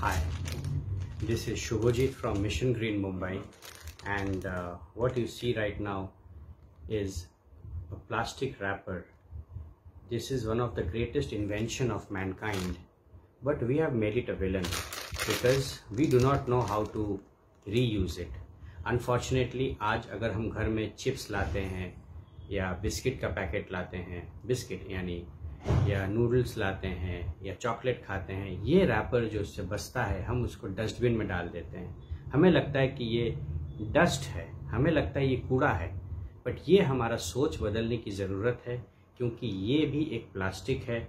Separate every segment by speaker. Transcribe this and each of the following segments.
Speaker 1: Hi, this is Shubhajit from Mission Green, Mumbai, and what you see right now is a plastic wrapper. This is one of the greatest invention of mankind, but we have made it a villain because we do not know how to reuse it. Unfortunately, आज अगर हम घर में chips लाते हैं या biscuit का packet लाते हैं, biscuit यानी या नूडल्स लाते हैं या चॉकलेट खाते हैं, ये रैपर जो उससे बचता है हम उसको डस्टबिन में डाल देते हैं। हमें लगता है कि ये डस्ट है, हमें लगता है ये कूड़ा है, बट ये हमारा सोच बदलने की ज़रूरत है क्योंकि ये भी एक प्लास्टिक है।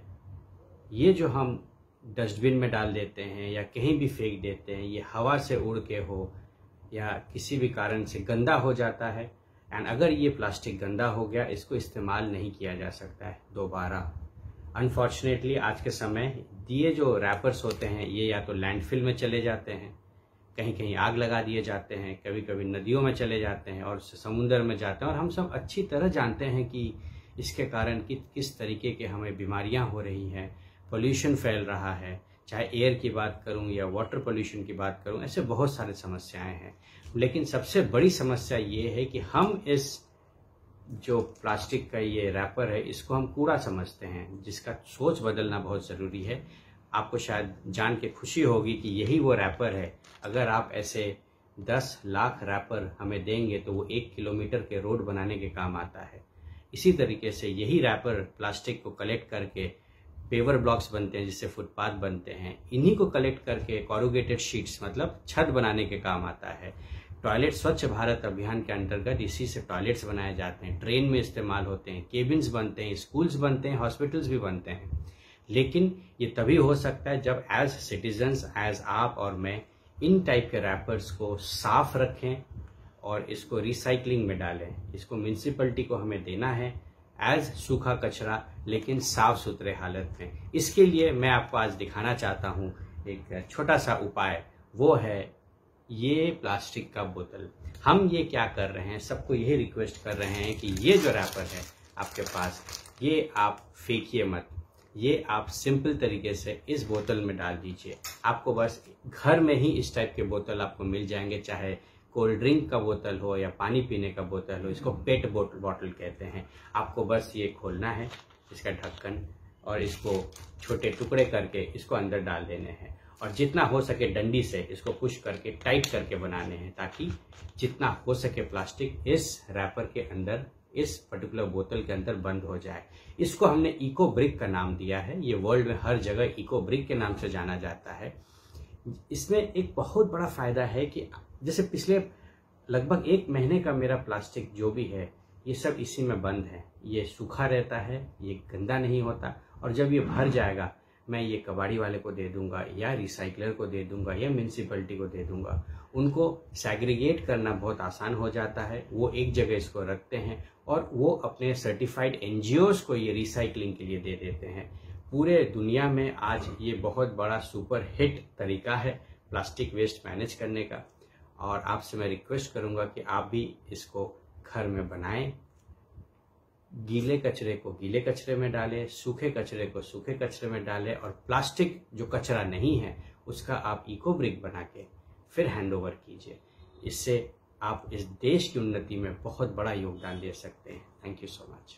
Speaker 1: ये जो हम डस्टबिन में डाल देते हैं या कहीं भी फेंक देते हैं, ये हवा से उड़ के हो या किसी भी कारण से गंदा हो जाता है। एंड अगर ये प्लास्टिक गंदा हो गया, इसको इस्तेमाल नहीं किया जा सकता है दोबारा। अनफॉर्चुनेटली आज के समय ये जो रैपर्स होते हैं ये या तो लैंडफिल में चले जाते हैं, कहीं कहीं आग लगा दिए जाते हैं, कभी कभी नदियों में चले जाते हैं और समुद्र में जाते हैं। और हम सब अच्छी तरह जानते हैं कि इसके कारण किस तरीके के हमें बीमारियां हो रही हैं, पोल्यूशन फैल रहा है, चाहे एयर की बात करूं या वाटर पोल्यूशन की बात करूं, ऐसे बहुत सारे समस्याएं हैं। लेकिन सबसे बड़ी समस्या ये है कि हम इस जो प्लास्टिक का ये रैपर है इसको हम कूड़ा समझते हैं, जिसका सोच बदलना बहुत ज़रूरी है। आपको शायद जान के खुशी होगी कि यही वो रैपर है। अगर आप ऐसे 10 लाख रैपर हमें देंगे तो वो 1 किलोमीटर के रोड बनाने के काम आता है। इसी तरीके से यही रैपर प्लास्टिक को कलेक्ट करके पेवर ब्लॉक्स बनते हैं, जिससे फुटपाथ बनते हैं। इन्हीं को कलेक्ट करके कॉरुगेटेड शीट्स मतलब छत बनाने के काम आता है। टॉयलेट स्वच्छ भारत अभियान के अंतर्गत इसी से टॉयलेट्स बनाए जाते हैं, ट्रेन में इस्तेमाल होते हैं, केबिन्स बनते हैं, स्कूल्स बनते हैं, हॉस्पिटल्स भी बनते हैं। लेकिन ये तभी हो सकता है जब एज सिटीजन्स, एज आप और मैं इन टाइप के रैपर्स को साफ रखें और इसको रिसाइकलिंग में डालें। इसको म्यूनिसिपैलिटी को हमें देना है एज सूखा कचरा, लेकिन साफ सुथरे हालत में। इसके लिए मैं आपको आज दिखाना चाहता हूँ एक छोटा सा उपाय, वो है ये प्लास्टिक का बोतल। हम ये क्या कर रहे हैं, सबको यही रिक्वेस्ट कर रहे हैं कि ये जो रैपर है आपके पास, ये आप फेंकिए मत, ये आप सिंपल तरीके से इस बोतल में डाल दीजिए। आपको बस घर में ही इस टाइप के बोतल आपको मिल जाएंगे, चाहे कोल्ड ड्रिंक का बोतल हो या पानी पीने का बोतल हो। इसको पेट बॉटल कहते हैं। आपको बस ये खोलना है इसका ढक्कन और इसको छोटे टुकड़े करके इसको अंदर डाल देने हैं और जितना हो सके डंडी से इसको पुश करके टाइट करके बनाने हैं, ताकि जितना हो सके प्लास्टिक इस रैपर के अंदर, इस पर्टिकुलर बोतल के अंदर बंद हो जाए। इसको हमने इको ब्रिक का नाम दिया है। ये वर्ल्ड में हर जगह इको ब्रिक के नाम से जाना जाता है। इसमें एक बहुत बड़ा फायदा है कि जैसे पिछले लगभग 1 महीने का मेरा प्लास्टिक जो भी है ये सब इसी में बंद है। ये सूखा रहता है, ये गंदा नहीं होता, और जब ये भर जाएगा मैं ये कबाड़ी वाले को दे दूंगा या रिसाइकलर को दे दूंगा या म्यूनिसिपैलिटी को दे दूंगा। उनको सेग्रीगेट करना बहुत आसान हो जाता है। वो एक जगह इसको रखते हैं और वो अपने सर्टिफाइड एनजीओज को ये रिसाइकलिंग के लिए दे देते हैं। पूरे दुनिया में आज ये बहुत बड़ा सुपर हिट तरीका है प्लास्टिक वेस्ट मैनेज करने का, और आपसे मैं रिक्वेस्ट करूंगा कि आप भी इसको घर में बनाएं। गीले कचरे को गीले कचरे में डालें, सूखे कचरे को सूखे कचरे में डालें, और प्लास्टिक जो कचरा नहीं है उसका आप इको ब्रिक बना के फिर हैंड ओवर कीजिए। इससे आप इस देश की उन्नति में बहुत बड़ा योगदान दे सकते हैं। Thank you so much.